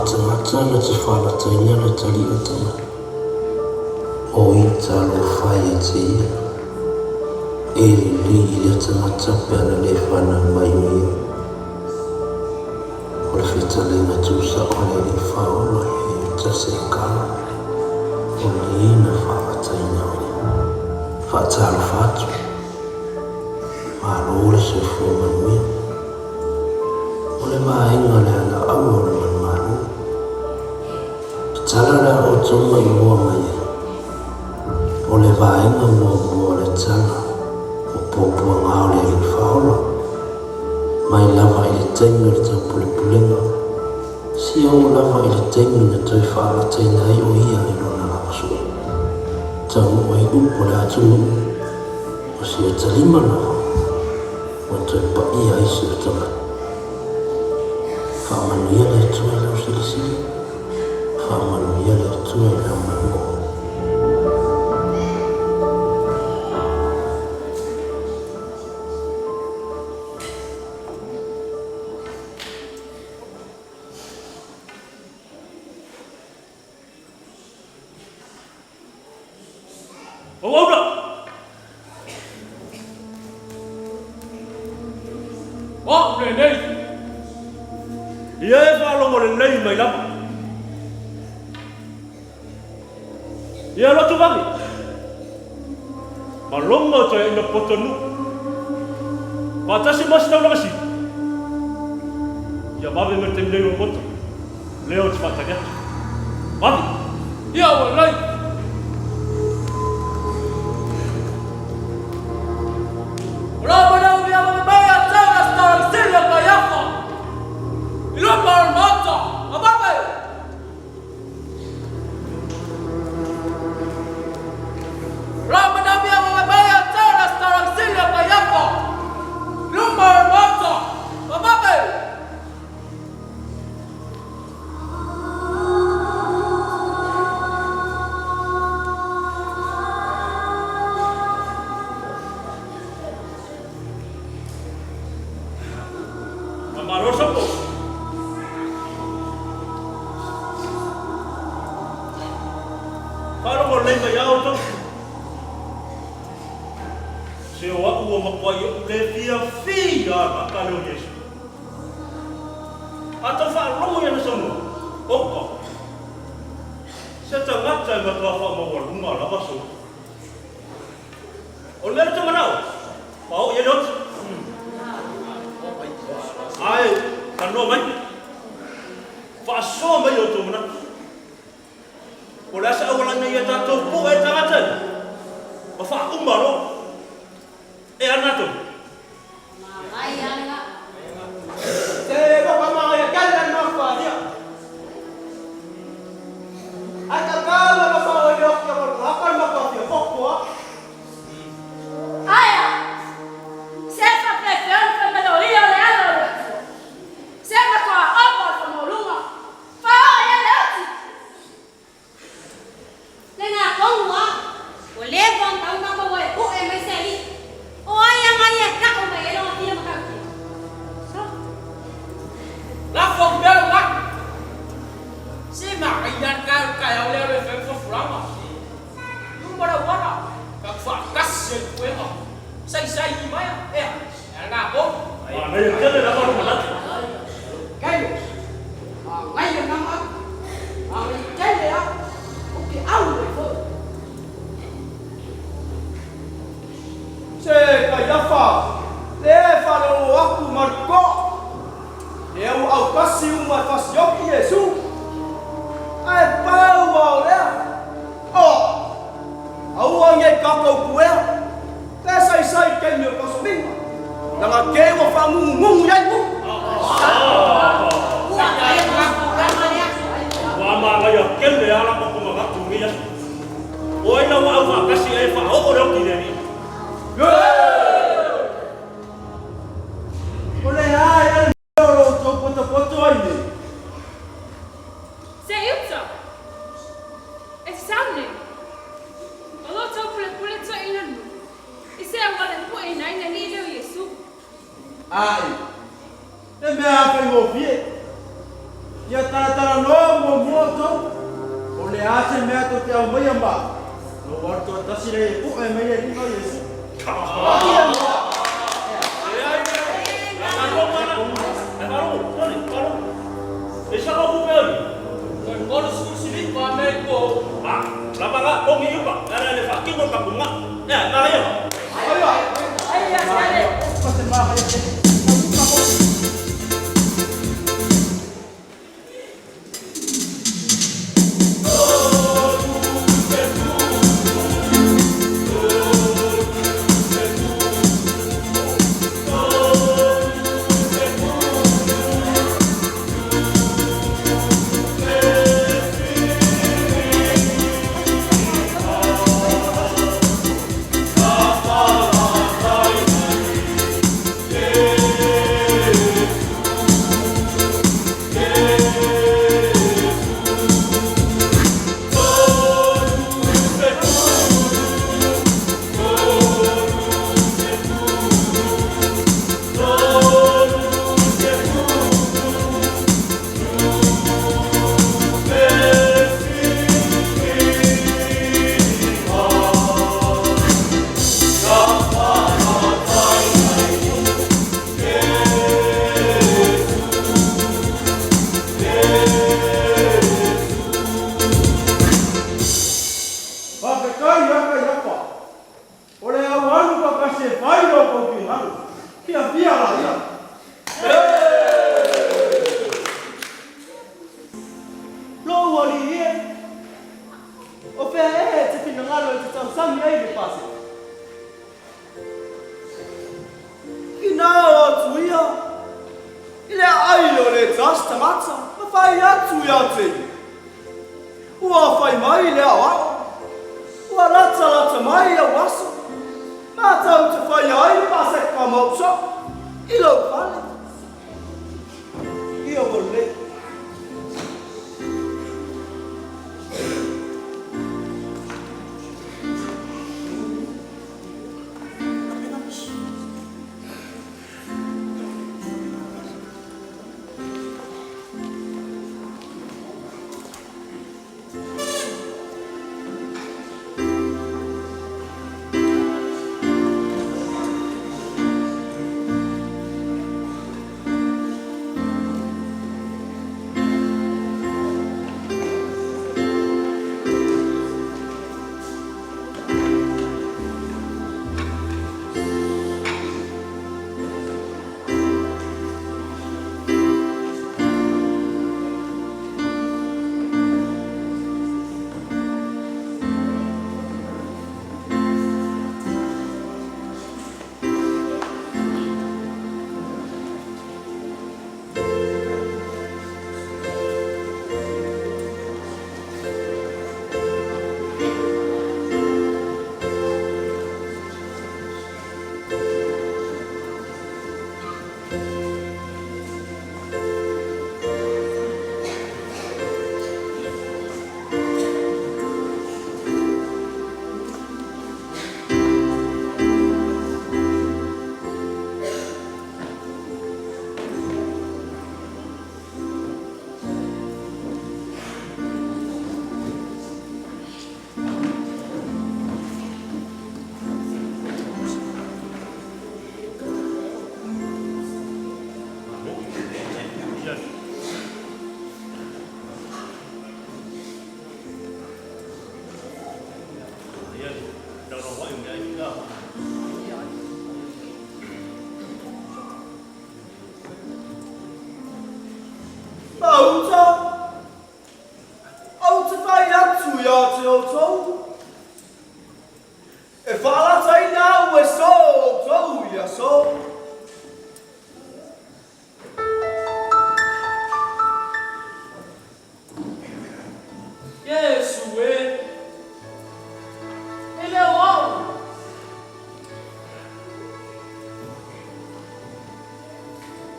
Matana te whānataina le tali o tama. O I talo whai e te ia. E li I le tangata pēna le whana mai mea. O le whetale ngā tūsa o le li whaola e tase kala. O le ina whānataina o le. Whātalo whātu. Mālo le se whoma mea. O le māinga le ana au o le manmanu. Tala o tonga I mua mai. O le vaenga mua le tala. O popua ngao le I whaola. Mai lava I le taimi le tau pule pulenga. Si au lava I le taimi na tau whaala teina I o ia I lona lakasua. Tau o I upo le atunu. O si e talima lava. O tau pa ia isi o tala. Whaamanuia le tua lau silisili. Whaamanuia le tua lau mango. Ai, e me a fai mo fie. ia tara no moto o le ase mea to te au mai amba no warto tasi le ku e mai e no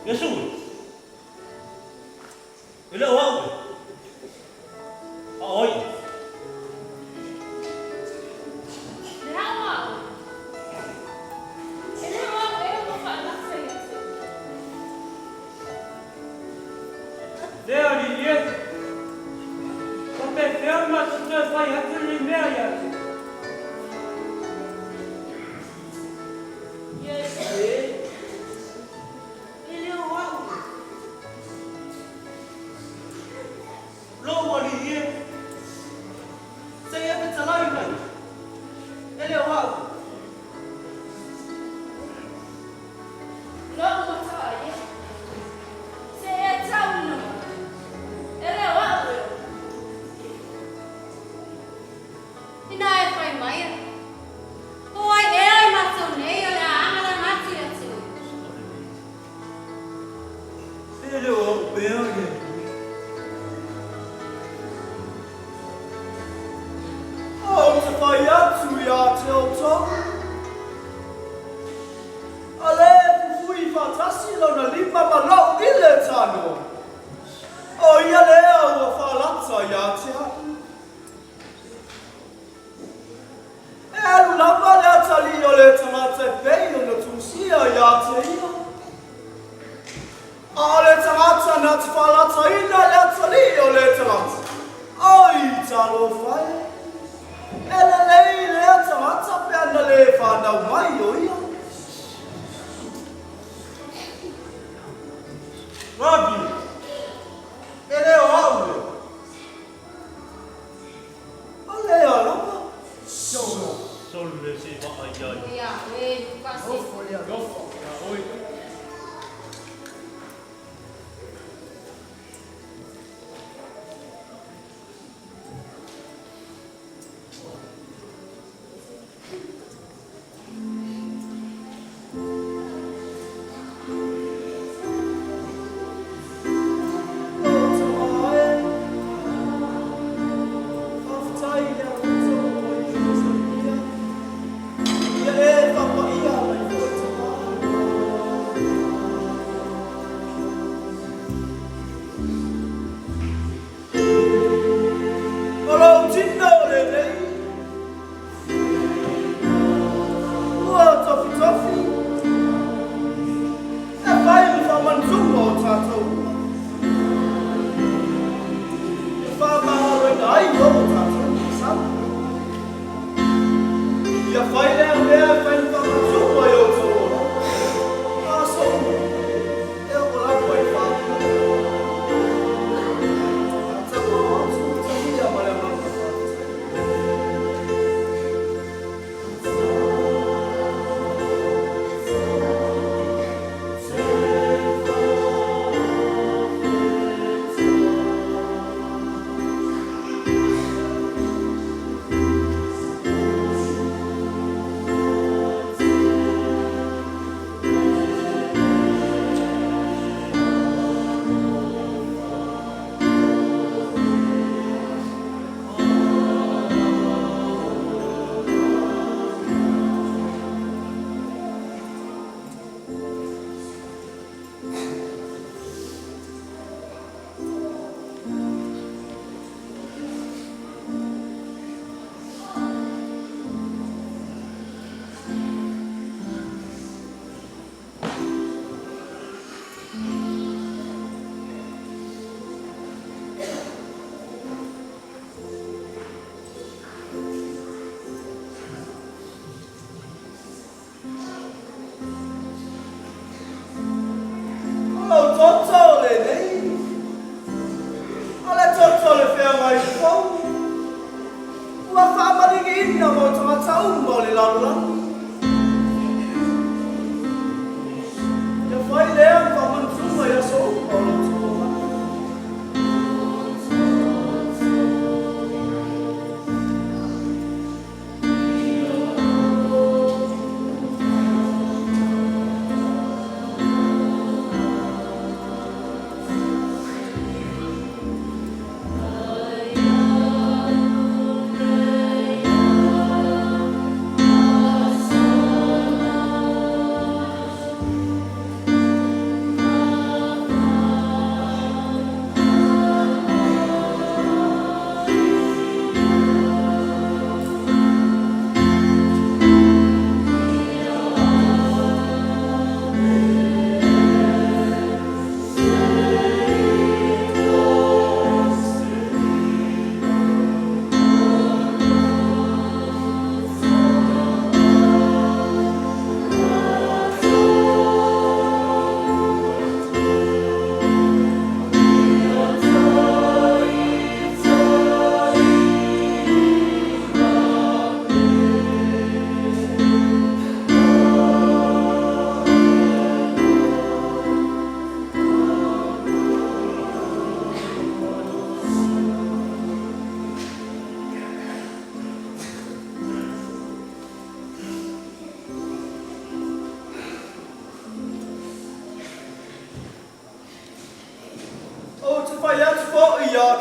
Yesu There ferma tutte fai a quelli miei. Yes, ele é o alvo. Logo ali, saya bercelana. Ele é o alvo.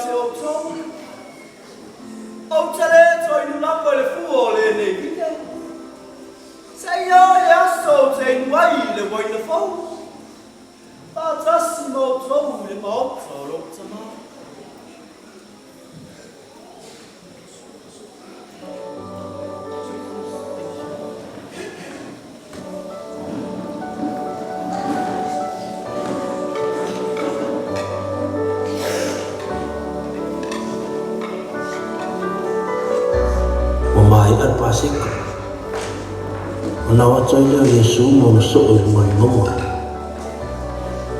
te o tau. O te le toi nu lapa le fua o le nei vine. Se ia e aso te inuai le wai le fau. Whātasi mo tau le maota o rota maa. Mai al pasik ona wa choi le Yesu mo so o ngon mo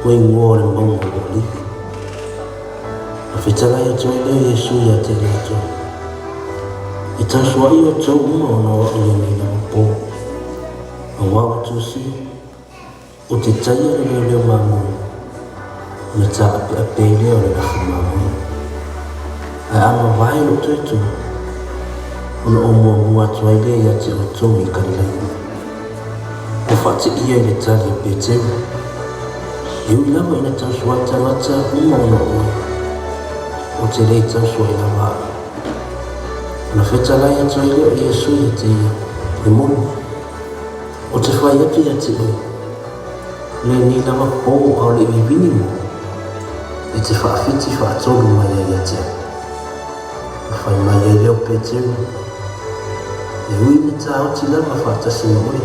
ko ngor mo mo li a fitala ya choi le Yesu ya te le cho ita so ai o cho mo na wa le ni na po a wa tu si o te chai le ma mo me cha a pe le o le ma mo a ama vai lo tu ona o mua tuai le ia te o tongi karilai. O whate ia le tali pe teu. E ui lama ina tau sua tangata uma ona oi. O te rei tau sua ina waa. Ona wheta lai atu ile o Yesu ia te ia. E monu. O te whai atu ia te oi. Le ni lama pō au le vivini mo. E te whaafiti whaatolu mai ia te. O whai mai ia leo pe teu. E ui me tā o ti lama whātasi no oi.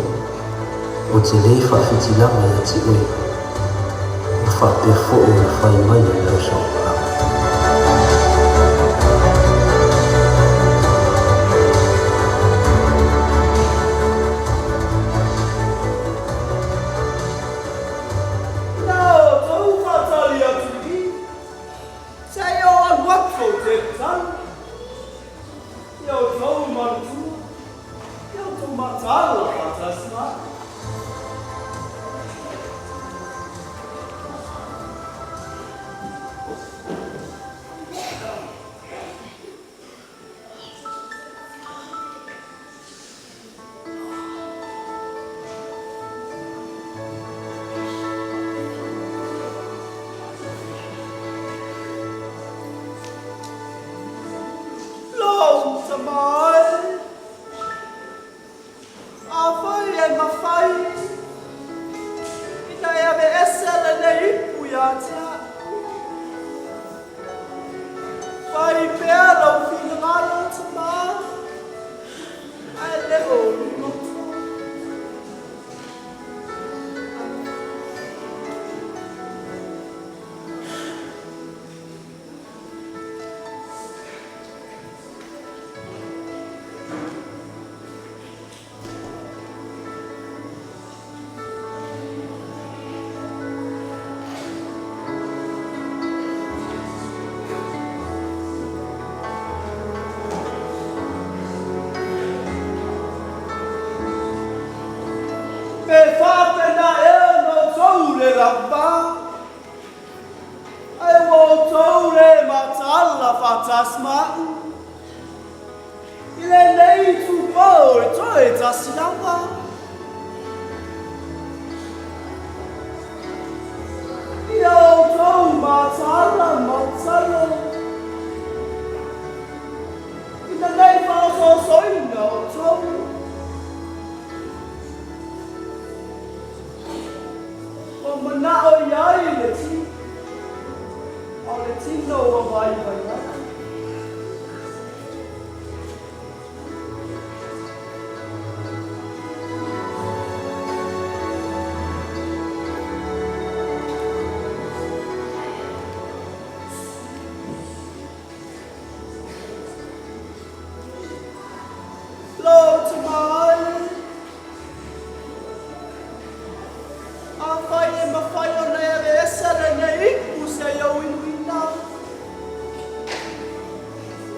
O te rei whaafiti lama ia te oi. O whaape fo o na whai mai a leo sa o pā. Nā o tau whātali atu ki. Se o an wakfo te tan. Ia o tau manutu. Matala fantasma. Long tamai. Mafai ina ya be esela nei puyatia fai pelo finalo tama ai le o no pe fate na e no toure rabba ai wo toure matalla fatasma ile nei tu poi toi tasilava io tou matalla mazzalo ile nei fa so no tou mana o iai le ti. O le ti no o vai vai vai. Lord to mine. Mafai o nei ave esere nei iku se iau inuina.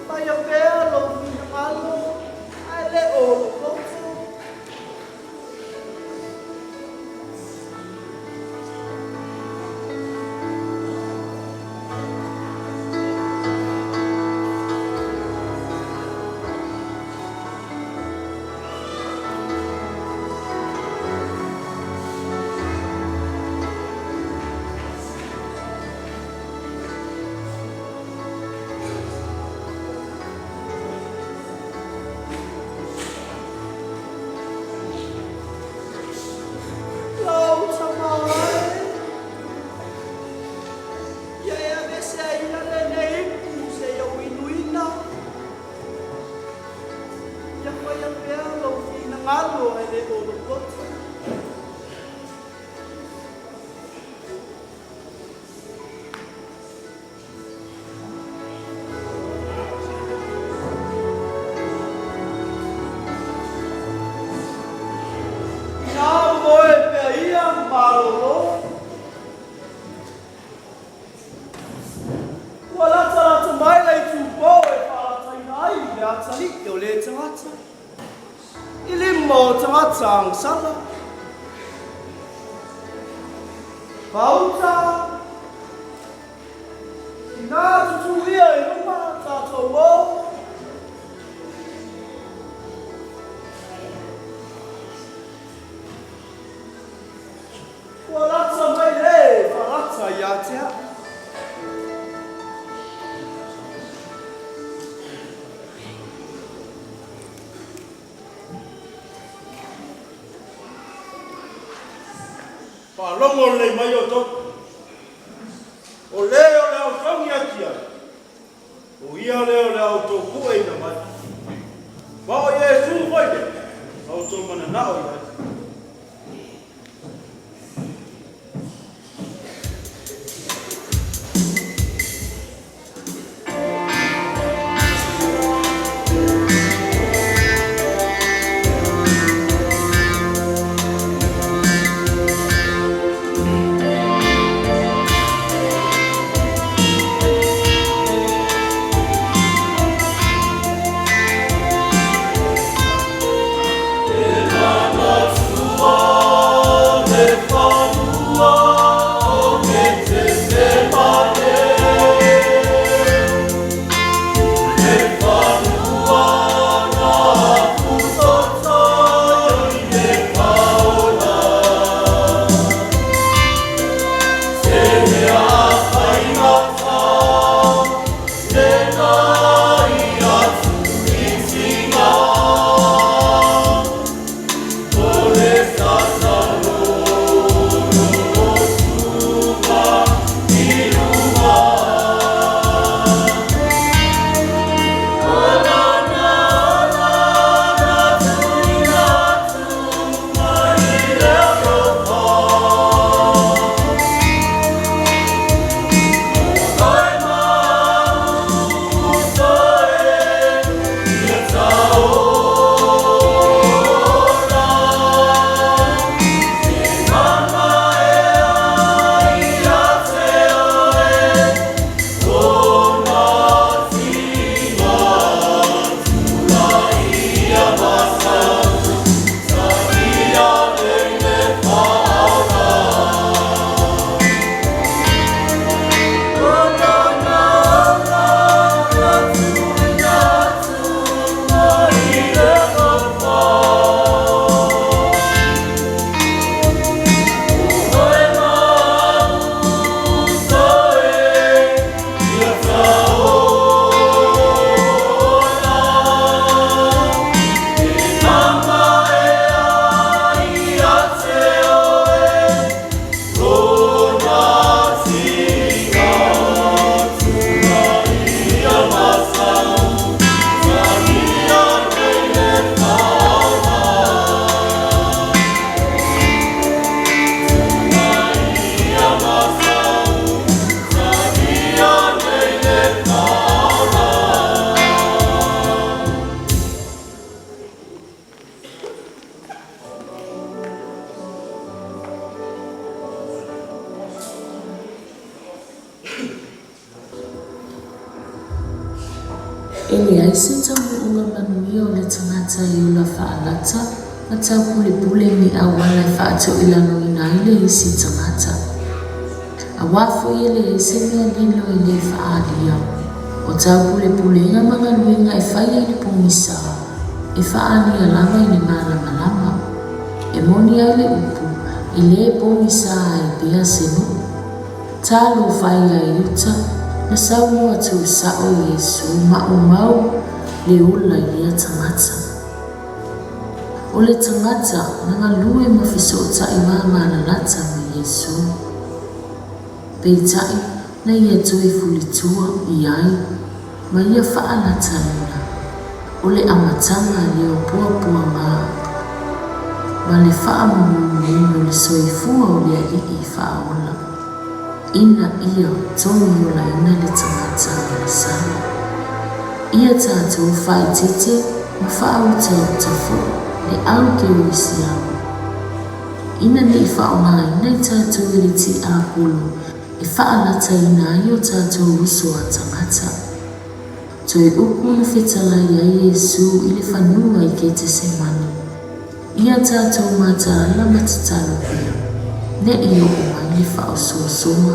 Mai a pēlo vina malo, ai le o koto. ngalo e le o lo kota. Sang sana bauta ina tu ia ina ta towo wala samai le wala ya tia Longo le mai o to o leo o tongi atia o ia leo o to ku e na mai ba o Yesu foi de o to mana na o ia Ele ai se tau unga manuia o le tangata i ula whaalata, na tau pule pule mi awana i whaatau ilano ina ile i si tangata. A wafo i ele se mea nilo i le whaadia, o tau pule pule inga mga luenga i whaia i le pumisa, e whaani a lama i le mana malama. E moni ai le upu, i le pumisa ai pia senu. Talo whaia i uta, na sau atu sao Yesu mau le ula ia tangata. O le tangata na ngalue mawhisota i mama na lata me Yesu. Peitai na ia tue fulitua i ai, ma ia whaalata ina. O le amatanga le o pua ngā, ma le whaamamamamino le soifua o le alii whaola. Ina ia tongi o la ina le tangata o le sala. Ia tātou whaitete ma whaauta o tafo le au ke o isi au. Ina ni whaonga ina i tātou e le ti āpulu e whaalata ina i o tātou uso a tangata. Toi uku na whetala i a Yesu i le whanua i ke te semana. Ia tātou mata ala matatalo pia. Ne i o mai le whaosua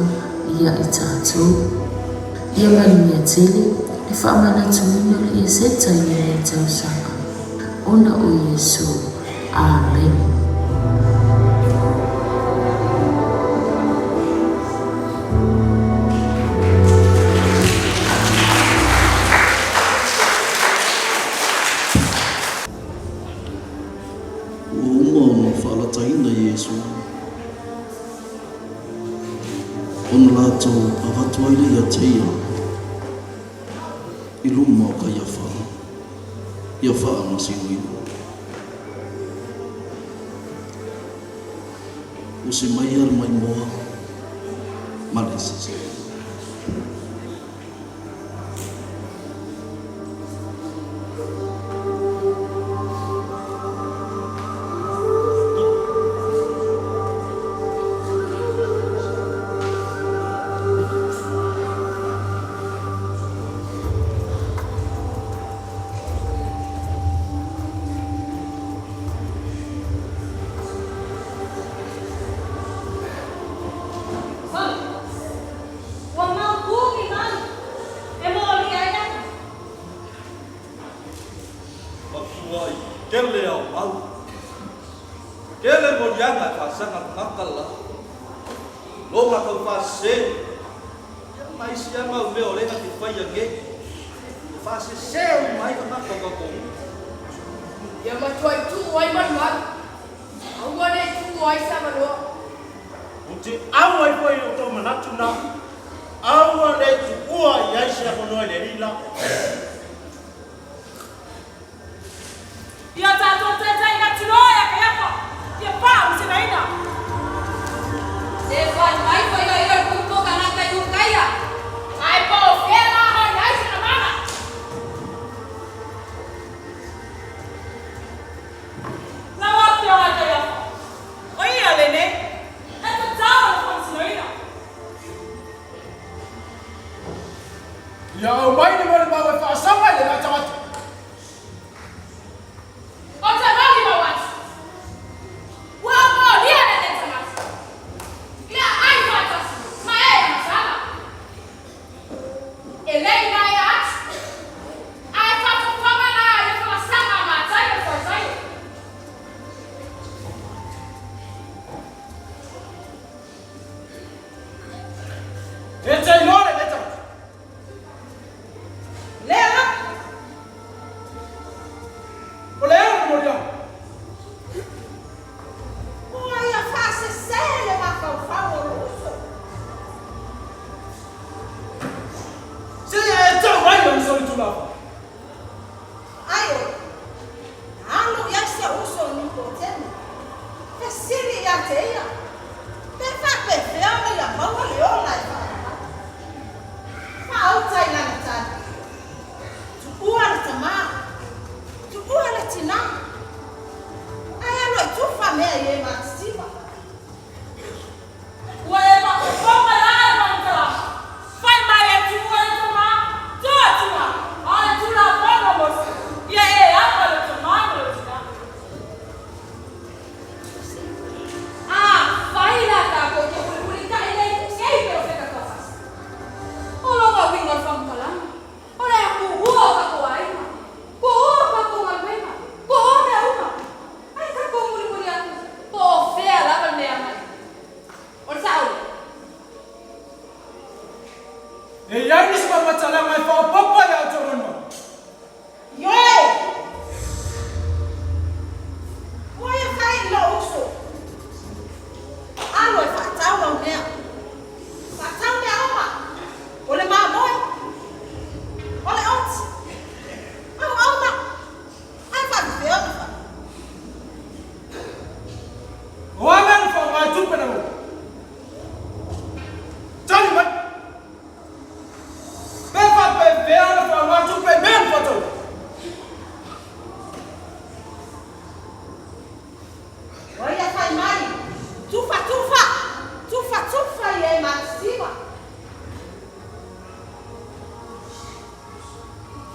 ia i tātou. Ia mani mea tele, le whaamana tumino le ia seta i le tausanga. Ona o Yesu. Amen. Ona lātou awhatuaile ia teia i luma o ka ia wha masi uiwa. O se mai ar mai moa malesese. Kele au mau. Kele morianga whasanga makala. Longa kau whase. Mai si ama ule o lenga te whaia nge. Whase seo mai ka maka kakongu. Ia matuai tu ai manuaru. Aua ne tu ai samanoa. Uti au ai koe o tō manatu na. Aua ne tu ua i aisi a konoe le rila. Ia tātou tētai na tunoa ka iapa. Ia pāu se naina. Se whai mai whai ai ai kupoka na kai ukaia. Ai pāu whera ai ai se na mana. Na wapi o ai ka iapa. O ia lene. E ta tāu na whansi naina. Ia au mai ni mori mau e whaasanga i le nga tawatu. Oh,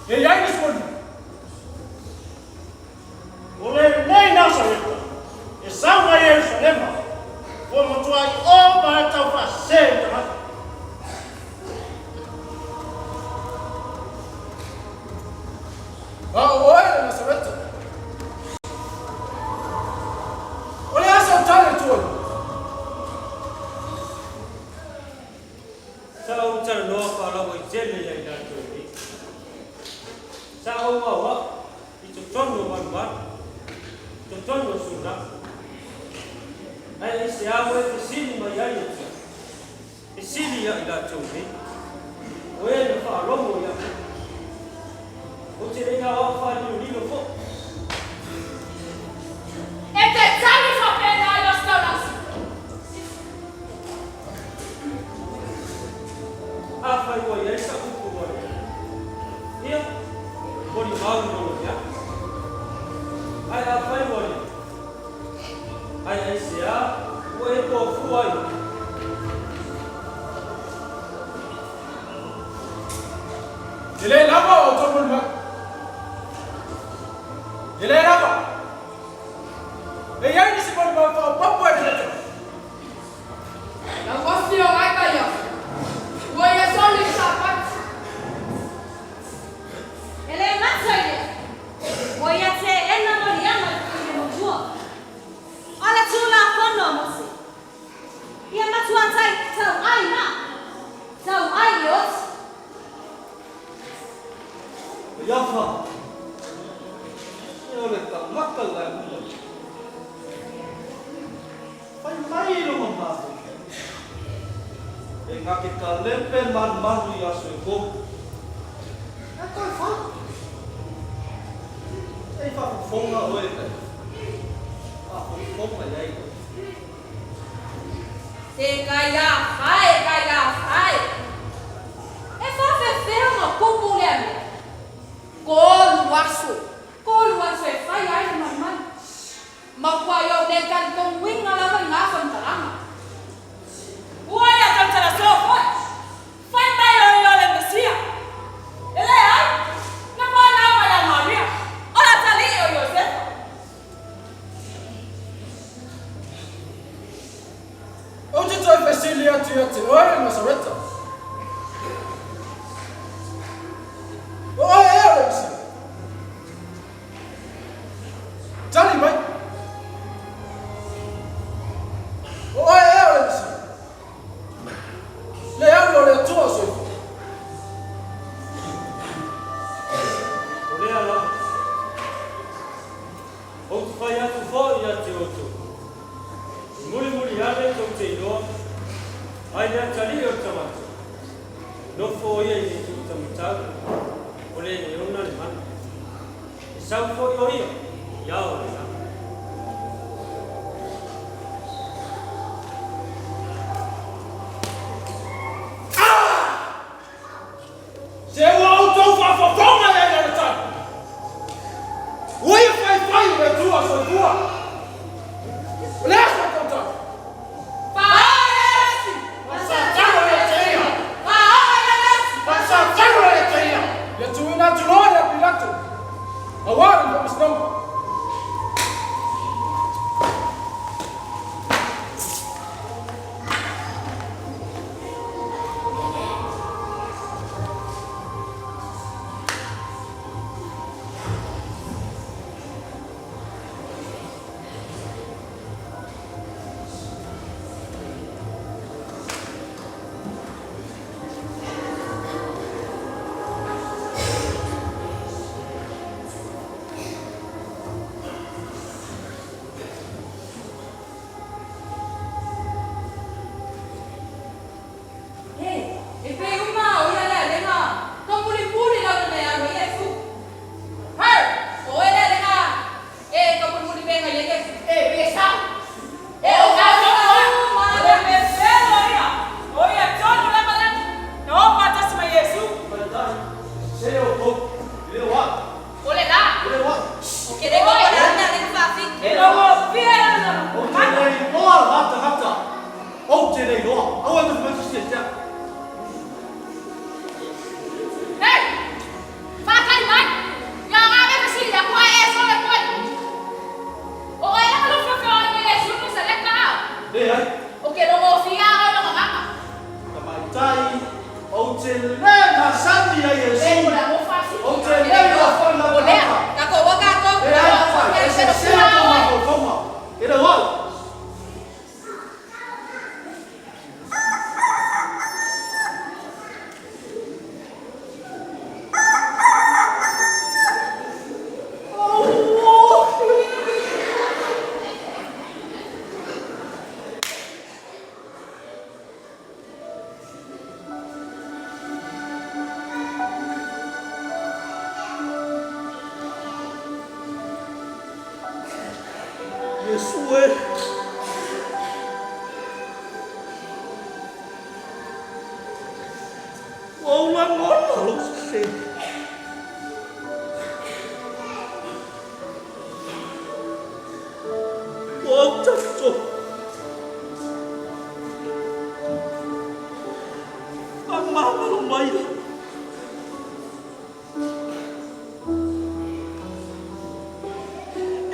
E ai nismoni. Ole nei Nazareta. E sauna Yerusalema. O motuai o para tau fa senta. Ole Nazareta. Ole asa tale tuoi. Sao tara no fa la voi jelle ya ina tuoi. Sao wa itu tono man. Tono sudah. Ai siamo e sini ma ya yetsa. E sini ya ila tuoi. Oe no fa lomo ya. O tere ya wa fa ni no fo. E te zani fa pena lo stonas. Apa yo ya sa ku ko ya. Ia. Bori mau no ya. Ai apa yo ya. Ai sia o e po fuai. Ele lava o to bulma. Ele lava. E ya ni se bulma fa papo e lete. La vostro ai kaya. Voi e solo sapat. Ele matsaide. Voi e te ena moriama ke mo jua. Ala tula kono mosi. Ia matua tai tau ai na. Tau ai yos. Yafa. Eu le ta makala. Pai mai lo mama. E ngake ka lempe man manu ya se ko. E ko fa. E fa fonga oe te. Fonga ya i. Te kaya fai. E fa ferma popo leme. Kolu aso e fai ai man. Ma kwa yo ne kan kong wing ala man nga kon tarama. Uaya kan tara so foi. Fai mai yo le mesia. Ele ai. Na pa na ma ya Maria. Ora tali yo Joseph. Onde tu vai se lia te ora na soreta. Oh, Alex. Tali vai. Oh, Alex. Le hablo le tua so. Ole ala. O tu fai a tu fo ya te oto. Muri ale to te no. Ai na tali o tamato. No fo ia i tu tamata. Ole ne ona le man. Sa fo yo ia. Ya ole na. Se o auto fa fonga ya na ta. Oi fai o tua so tua. Ole sa conta. Agora vamos não. Hey! Makan Yesu Ola ngolo lo se. O tatto. Amma lo mai.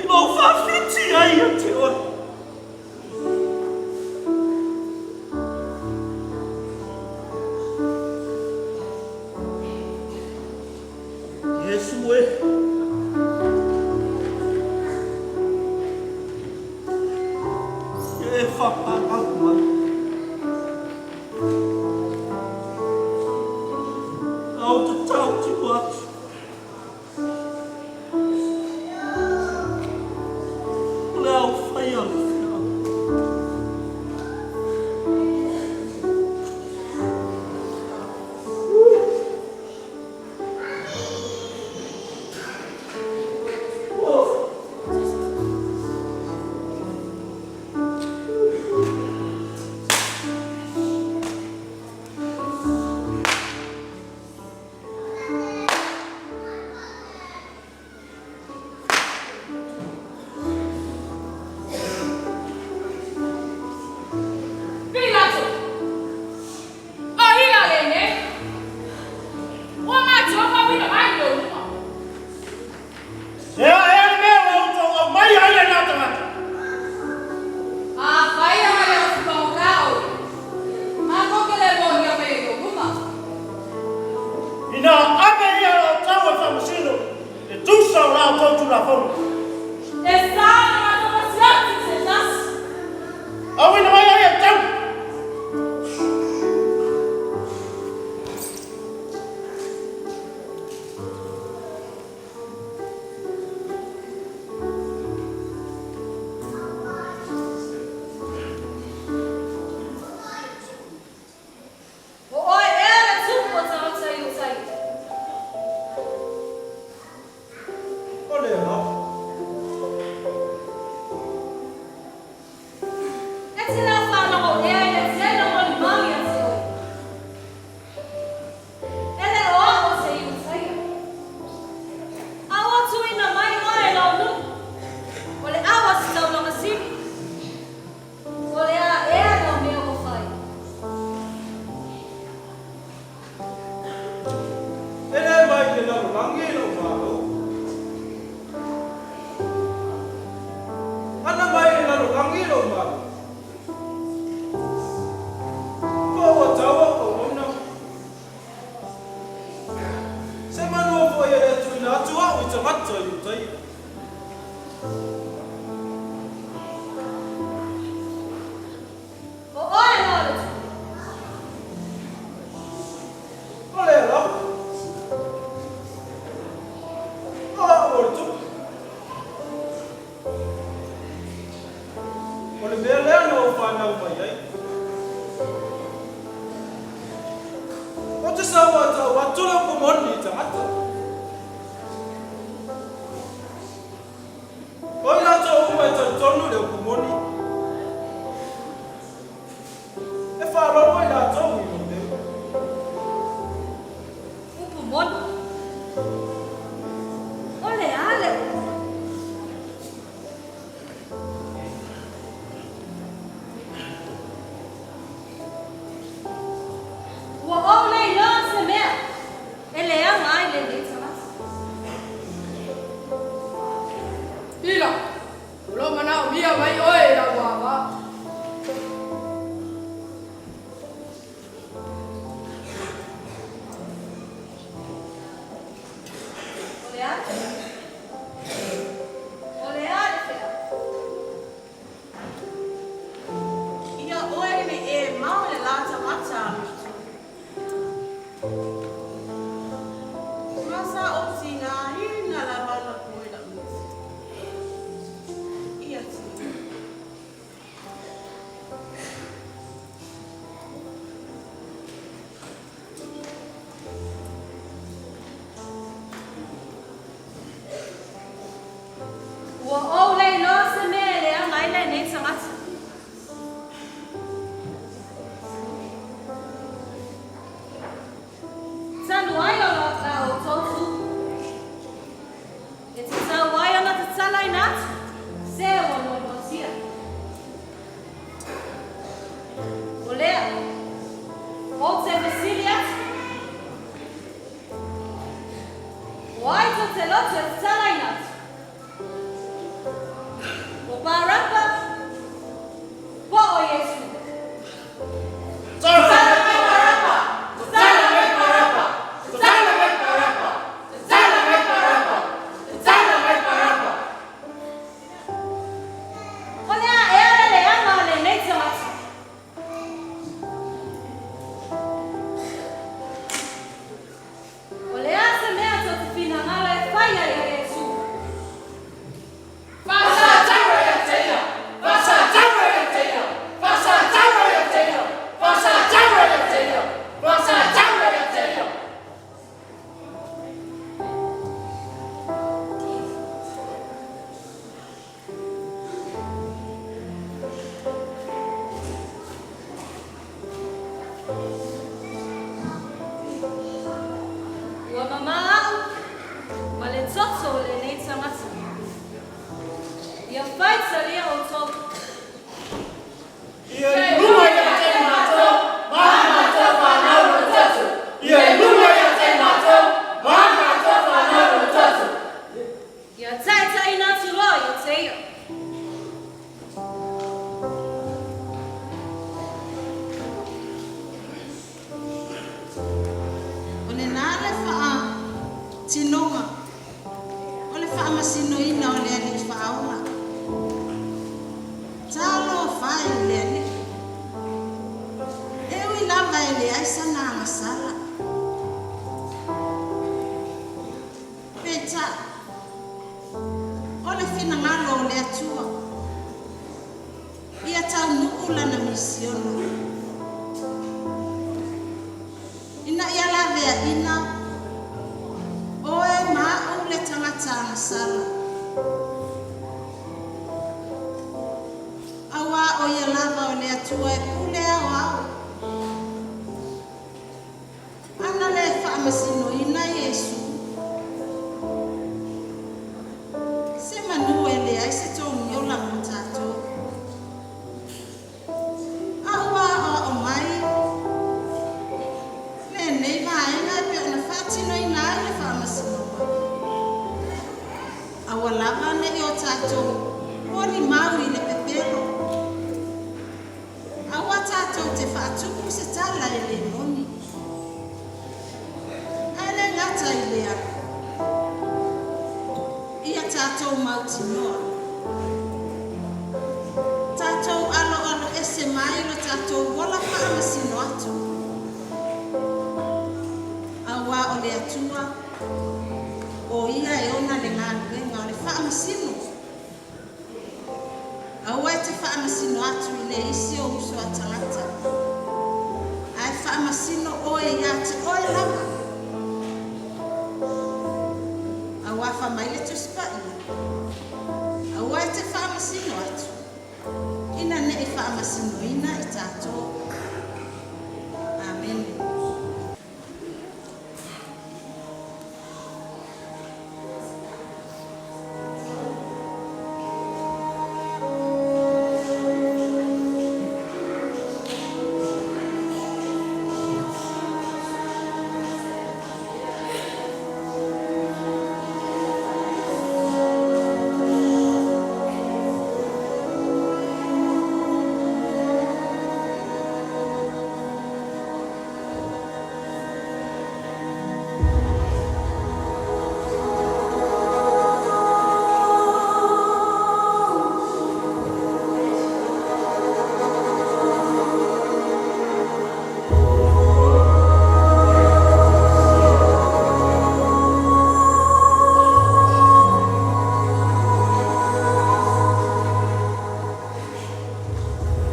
Ilo fa fiti ai ate o.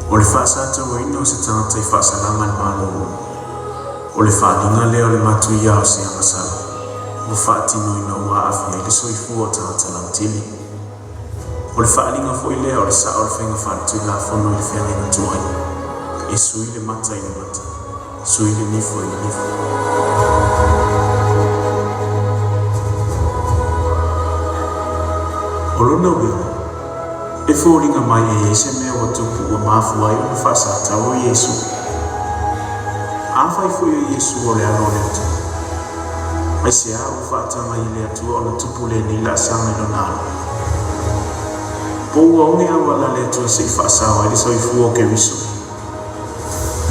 O le whaasata o ina o se tangata I whaasalama le malo. O le whaalinga leo le matu ia o se angasala. O whaatino ina ua awhia I le soifua o tangata lautili. O le whaalinga fo I lea o le saa o le whenga whaatui la whono I le whialinga tuai. E sui le mata I le mata. Sui le nifo I le nifo. O lona ua. E fōringa mai e se mea wa tupu ua maafu ai o whaasata o Iesu. Awhai fo I Iesu o le ano le atu. se au whaatanga I le atua o na tupu le ni la sanga ilo nana. Pou au ngea wala le atua se I whaasawa I le so I fuo ke wiso.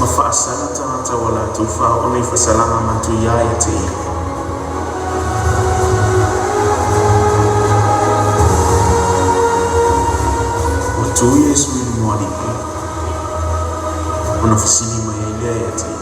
Ma whaasala tangata wala atu wha o na I whasalanga matu ia te ilo. O tu Yesu I mwari ku. O na whisini mai I lea te ilo.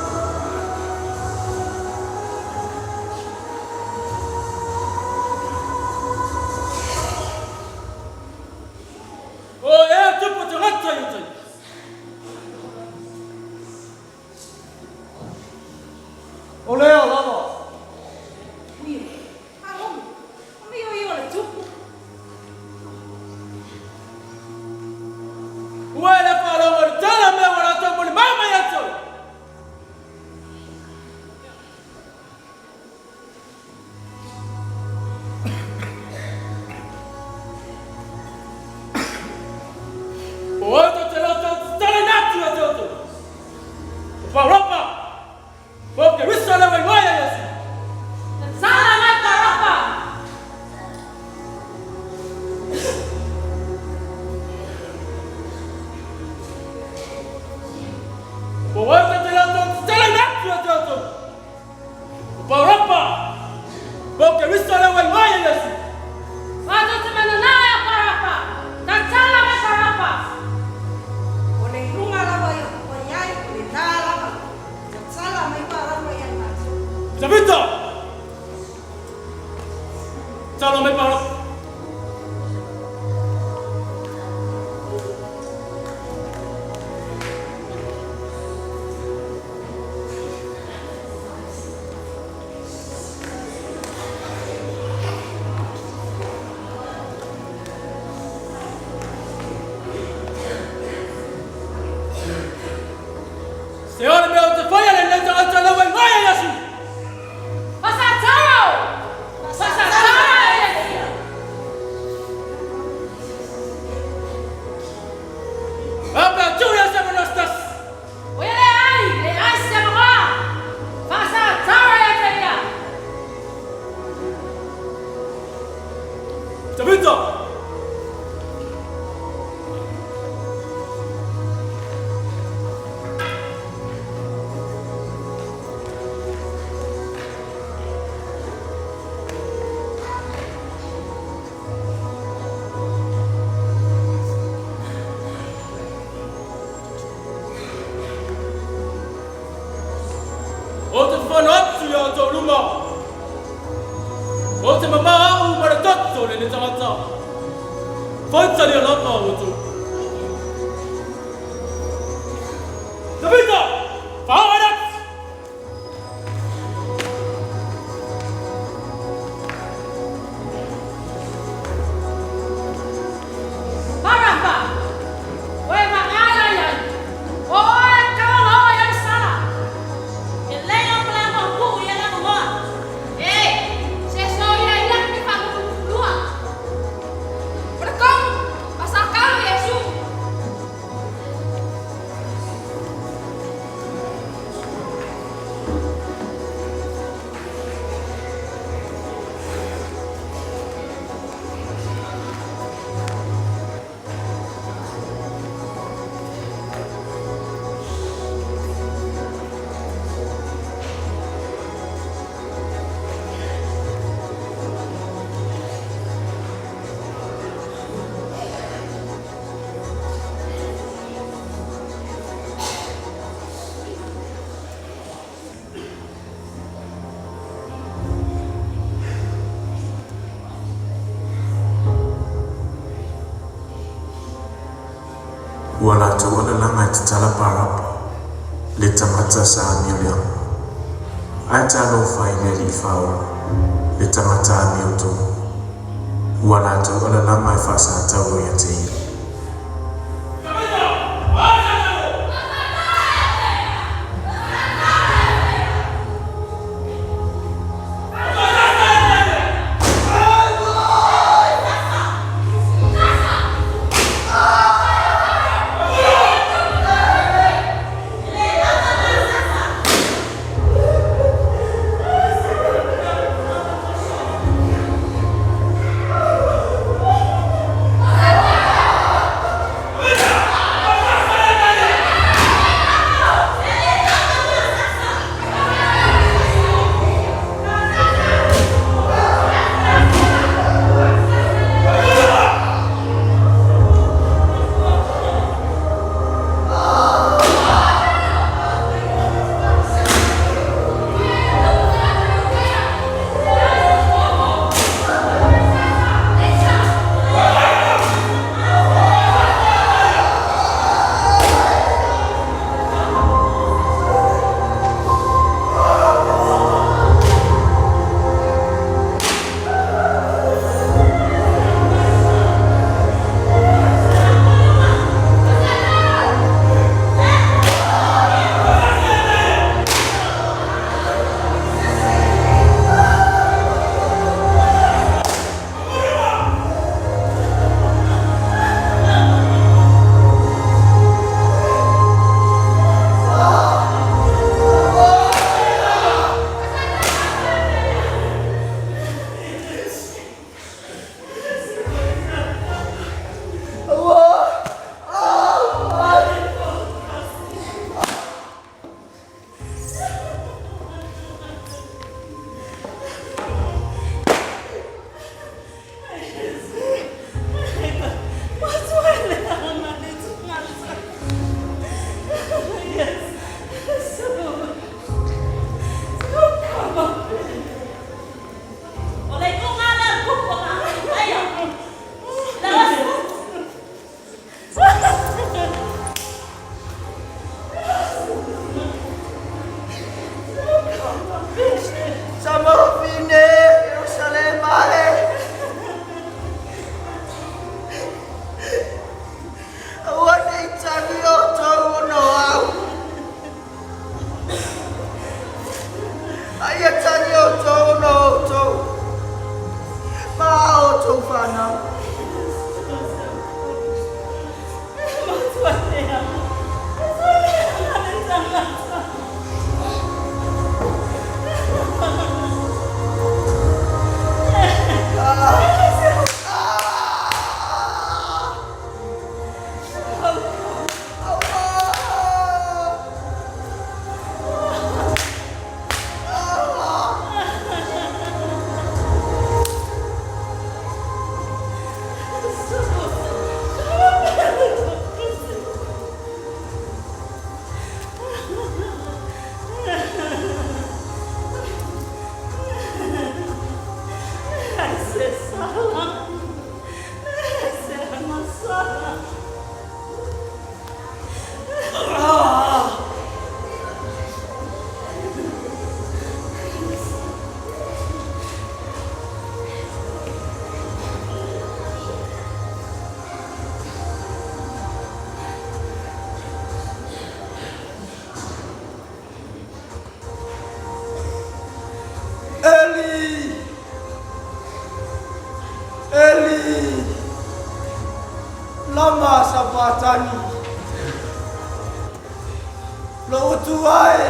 Wala tu wala langa tala parapa le tamata sa miulia ata lo fai le fao le tamata miuto wala tu wala langa fasa tawo yate tau whana. Eli, lama sabachthani, lo utuai,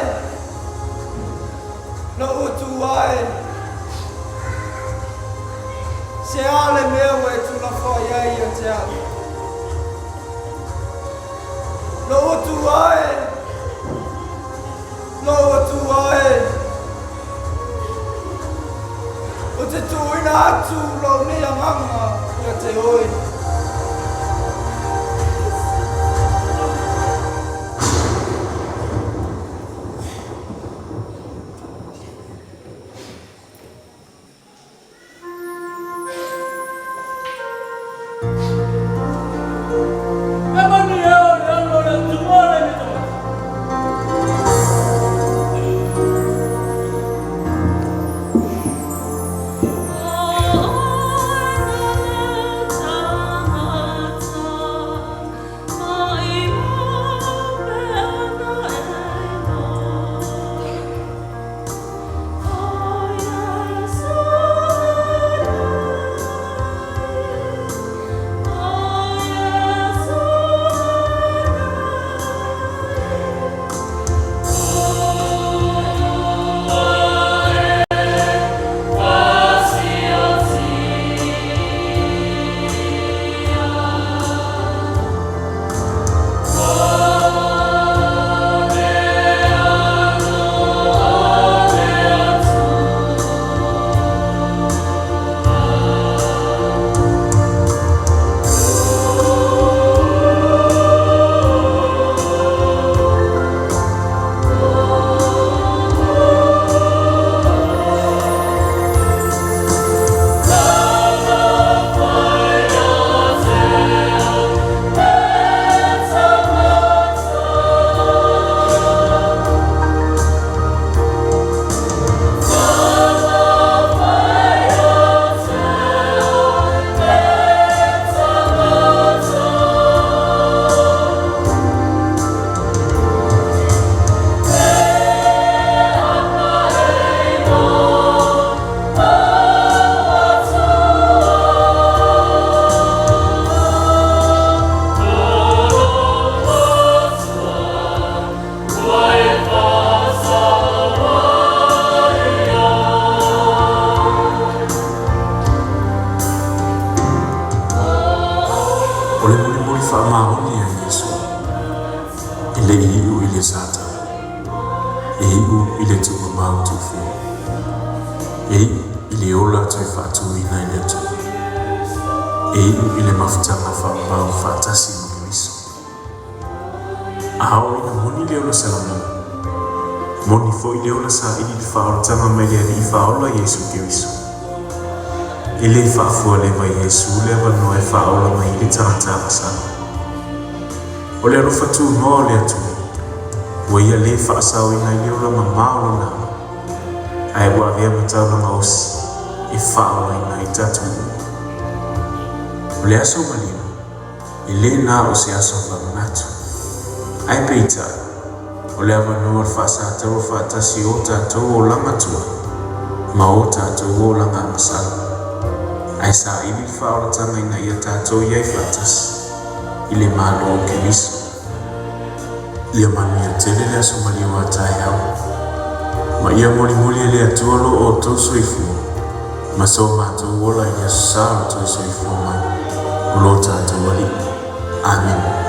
se ale mewe tu la foya ia te ale. Lo utuai, o te tuina atu lo ni anganga ia te oi. Ele whaafua lewa Yesu lewa noe whaola mai le tātara sana. O le arofa tū noa le atu, ua ia le whaasau ina i leo lama maolo na. Ai ua vea matau lama osi, i whaola ina i tatu. O le aso malima, i le nā o se aso whamanatu. Ai peita, o le awa noa whaasa tau whaatasi o tātou o lama tua, ma o tātou o langa masala. ai sa ili whaoratanga ina ia tātou iai whatas i le malo o Keriso. Ia manu ia tele lea somali o atai au. Ma ia moli e lea tuolo o tau soifua. Ma so mātou wola i ia susao tau soifua mai. Ulo tātou ali. Amen.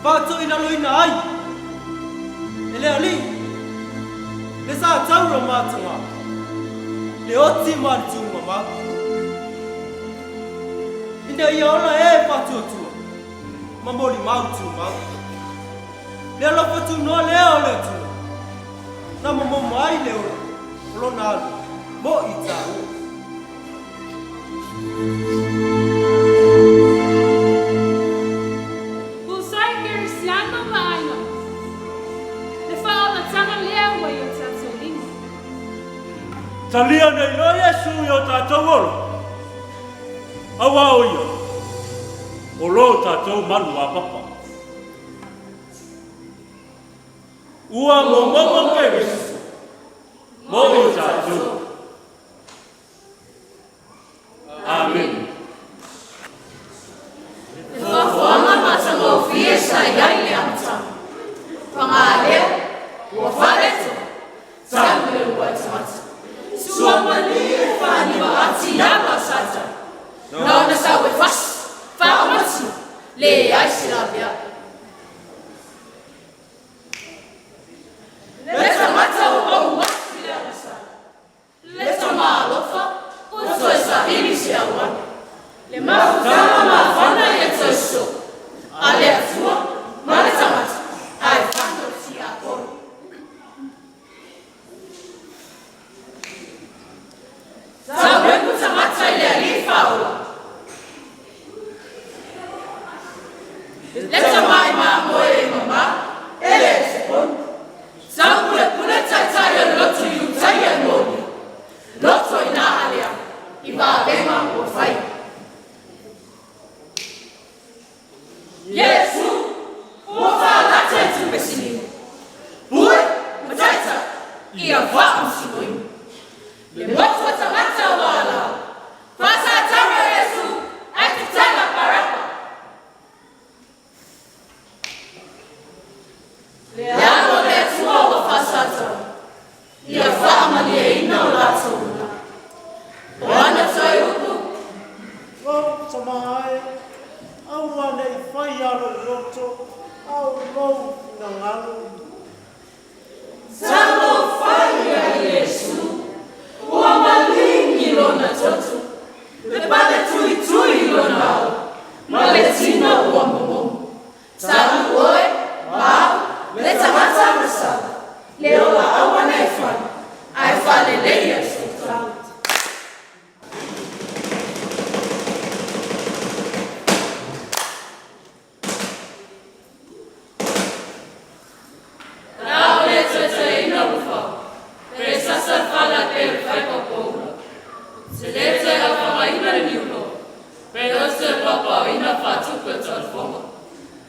Pato ina loina ai. Ele ali. Le sa tauro matanga. Le oti martu mama. Ina yola e pato tu. Mamoli mautu ma. Le lo patu no le ole tu. Na momo mai le ole. Lo na mo ita. Talia nei lo Yesu yo tātou olo. Awa o ia. O lo tātou manu a papa. Ua mo momo ke Yesu. Mo i tātou. Amen. Whafonga matango fiesa iai le amta. Pangale, ua whareto. Tamu e ua tamata. Suamani e whani wa ati yama sata. Naona sa we fas, whaamatu, le aisi rabia. Leta mata o au wasi le amasa. Leta maa lofa, uto e sa hini si awa. Le mafutama maa whana e toiso. Ale atua, mare tamata, ai whano si a koro. Sabremu tamata ile alifaula. Leta mai mamo e mama, ele sepon. Sabre pune taitaya lotu yutaya moni. Loto ina alia, iba bema wafai. Yesu, wafa late tu besini. Bue, mataita, ia va usiboim. Le moto tamata wala. Pasa tawe Yesu, akitana parapa. Le amo le tua wa fasata. Ia fama le ina la tuna. Wana sai uku. O tamae. Au ane i whai alo roto. Au rou na ngalo. Samo faya Yesu. Ua malingi lona totu. Le pale tui tui lona au. Ma le tina ua momo. Taru oe, mau, le tamata masala. Le ola awa na e whani. Ai whale leia su tau. Rao le tete ina ufa. Pe sasa fala pe fai popoula. Se lete la fama ina niulo. Pe se papa ina fatu pe transforma.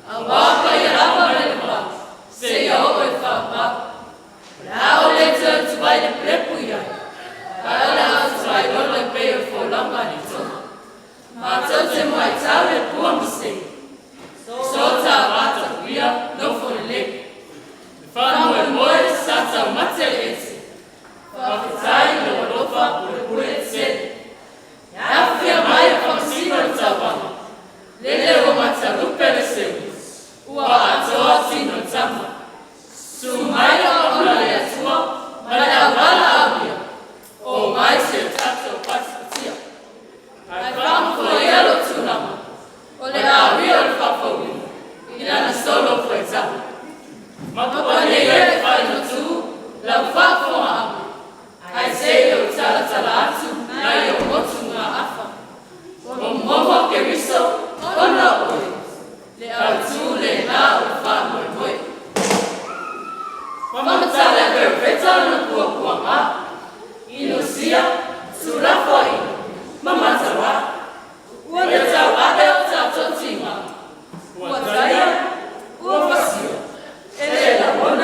Awapa ya rapa le pa. Se ya oe fapa. Rao le tete tu vai le prepu ya. Ala tu vai rola pe fo lamba ni to. Ma tete mai tale pua mse. Sota rata kuia no fo le. Fano e moe sata matele ete. Papitai no lofa pure tsele. Afia mai famsino tabana. Lele o matarupe le seu. Ua atoa tino tama. Sumai o ona le atua. Mala wala abia. O mai se tato pasatia. Ai famo fo yelo tunama. Ole a rio le fafawina. Ina na solo for example. Mapapane yele fai no tu. La fafo abu. Ai sei o tala tala atu, na yo motu nga afa. O momo ke riso, ona oe. Le atu le na o fa moe moe. Mama tala perfeta na kua kua ma. Inosia, surafa ina. Mama tawa. Ua tawa e o tato tima. Ua taya, ua fasio. Ele la moe.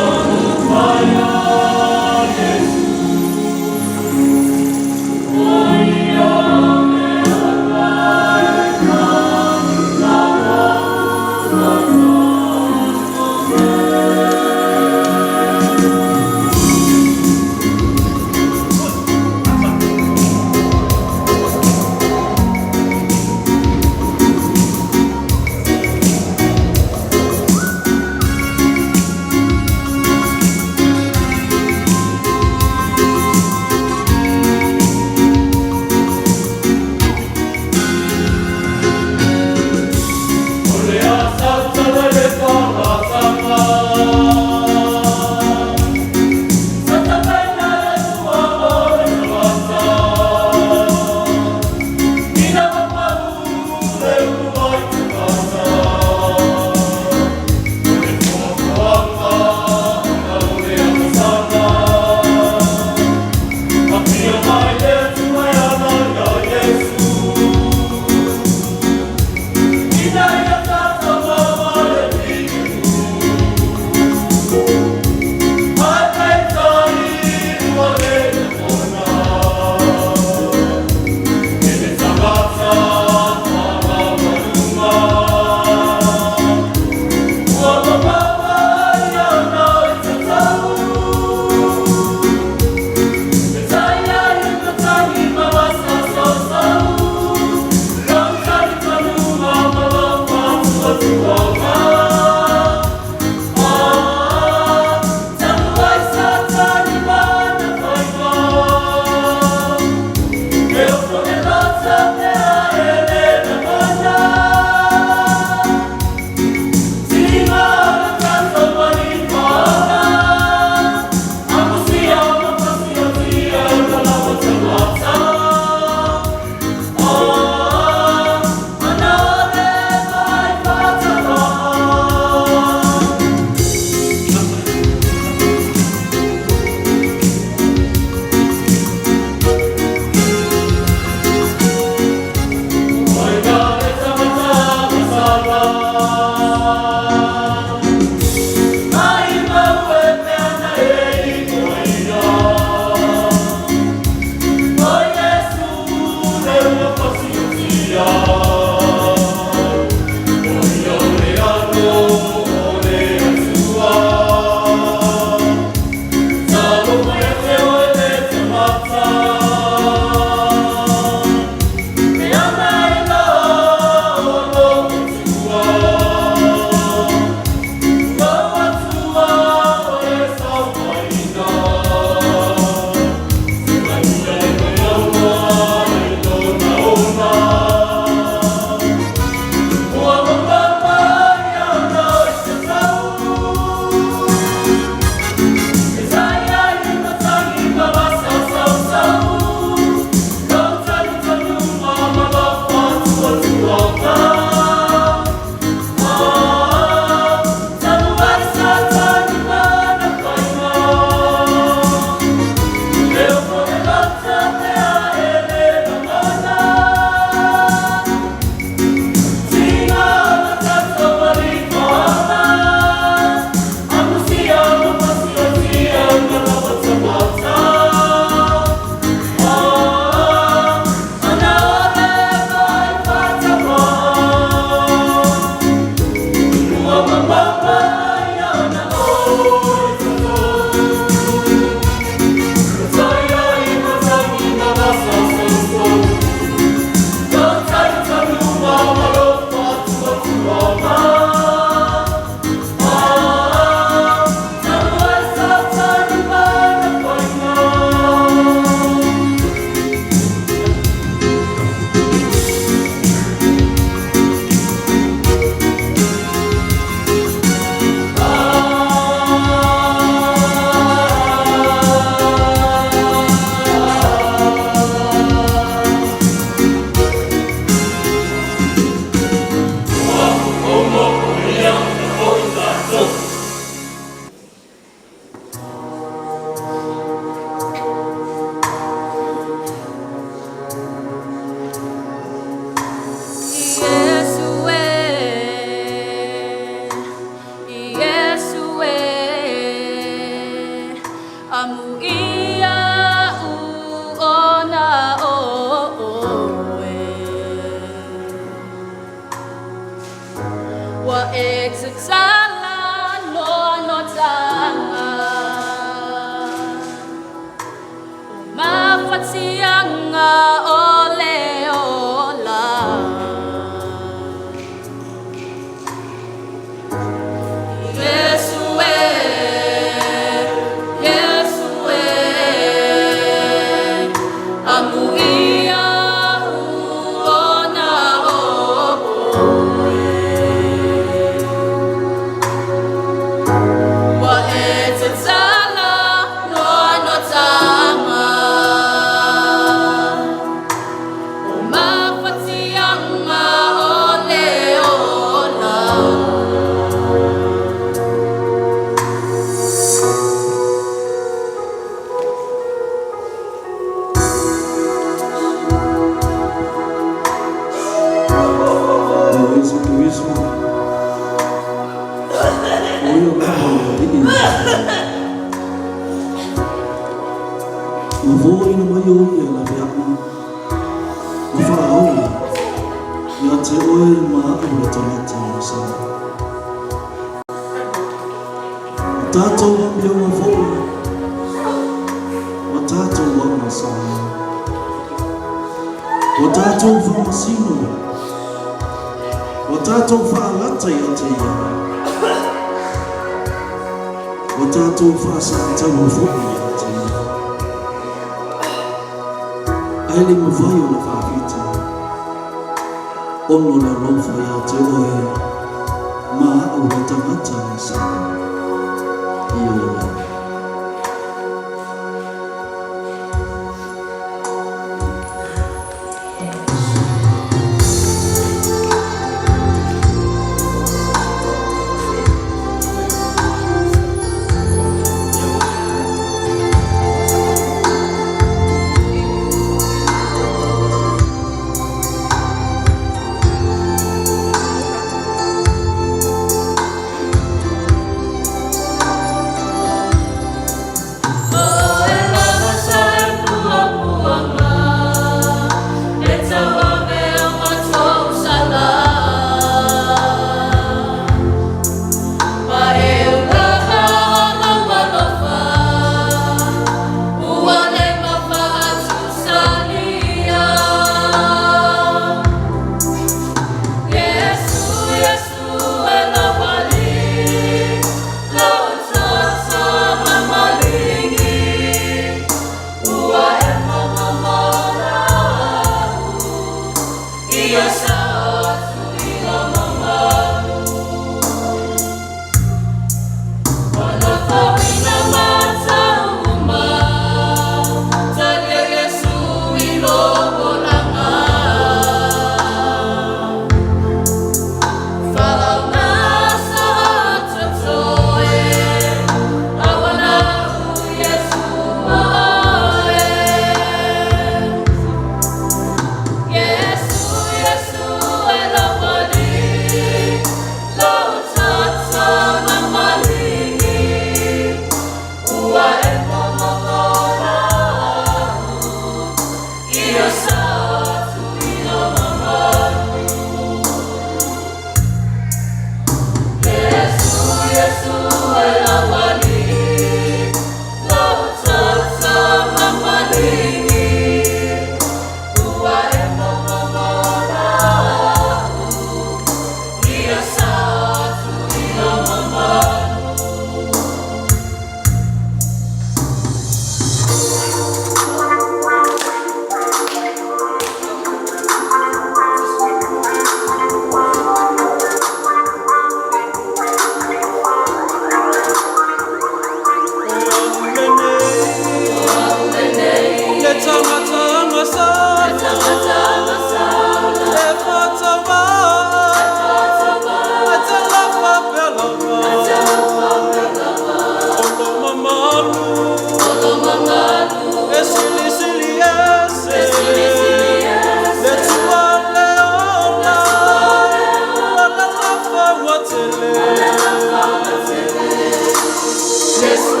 Yes,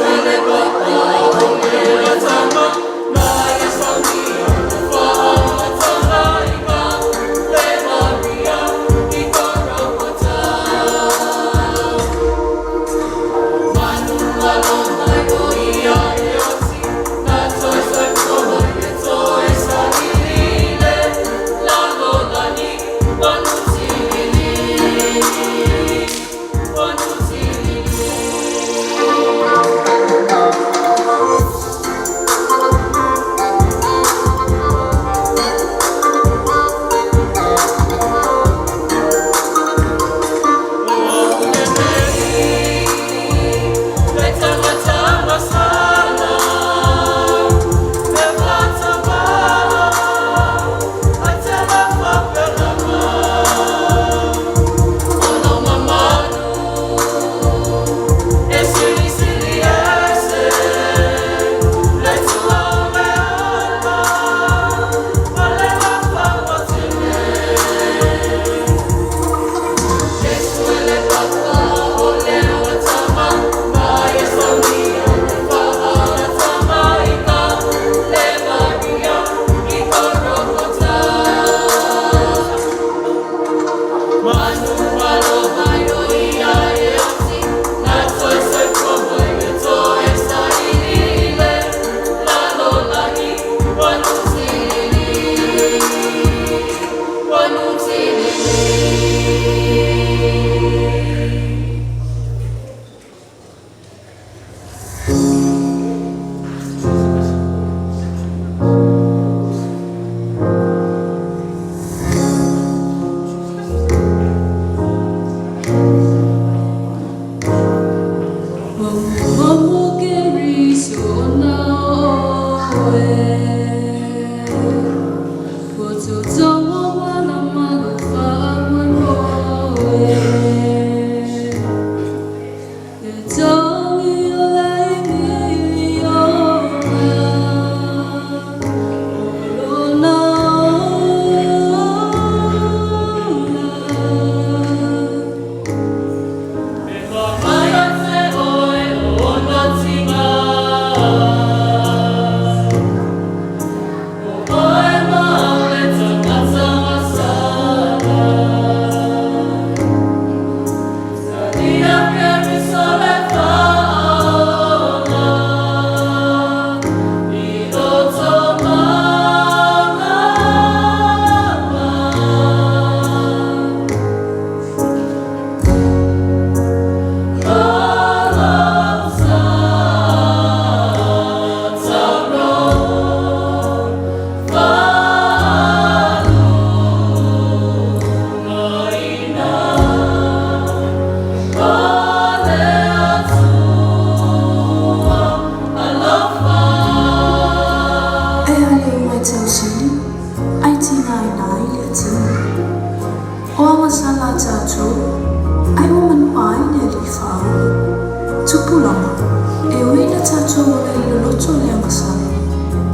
tātou ora I loto le angasala.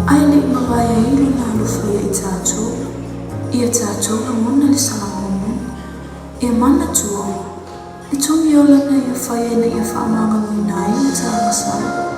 Ai le mawaya ilo na alufaya I tātou. Ia tātou na mona le salamono. E mana tua. E tongi ola na ia whaia na ia whaamanga mui nai o tā angasala.